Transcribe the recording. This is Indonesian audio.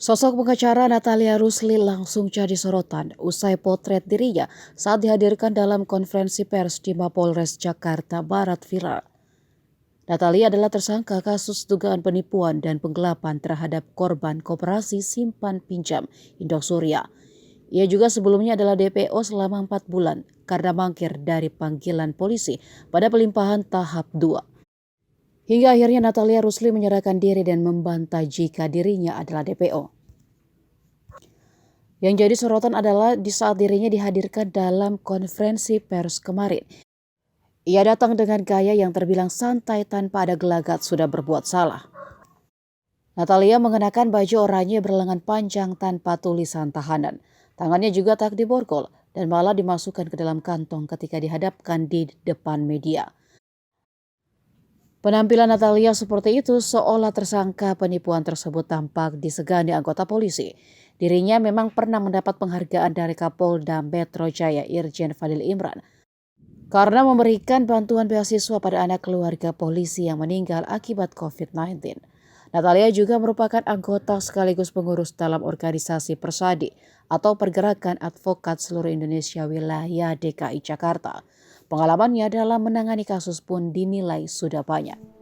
Sosok pengacara Natalia Rusli langsung jadi sorotan usai potret dirinya saat dihadirkan dalam konferensi pers di Mapolres Jakarta Barat viral. Natalia adalah tersangka kasus dugaan penipuan dan penggelapan terhadap korban koperasi simpan pinjam Indosuria. Ia juga sebelumnya adalah DPO selama 4 bulan karena mangkir dari panggilan polisi pada pelimpahan tahap 2. Hingga akhirnya Natalia Rusli menyerahkan diri dan membantah jika dirinya adalah DPO. Yang jadi sorotan adalah di saat dirinya dihadirkan dalam konferensi pers kemarin. Ia datang dengan gaya yang terbilang santai tanpa ada gelagat sudah berbuat salah. Natalia mengenakan baju oranye berlengan panjang tanpa tulisan tahanan. Tangannya juga tak diborgol dan malah dimasukkan ke dalam kantong ketika dihadapkan di depan media. Penampilan Natalia seperti itu seolah tersangka penipuan tersebut tampak disegani anggota polisi. Dirinya memang pernah mendapat penghargaan dari Kapolda Metro Jaya Irjen Fadil Imran karena memberikan bantuan beasiswa pada anak keluarga polisi yang meninggal akibat COVID-19. Natalia juga merupakan anggota sekaligus pengurus dalam organisasi Persadi atau Pergerakan Advokat Seluruh Indonesia Wilayah DKI Jakarta. Pengalamannya dalam menangani kasus pun dinilai sudah banyak.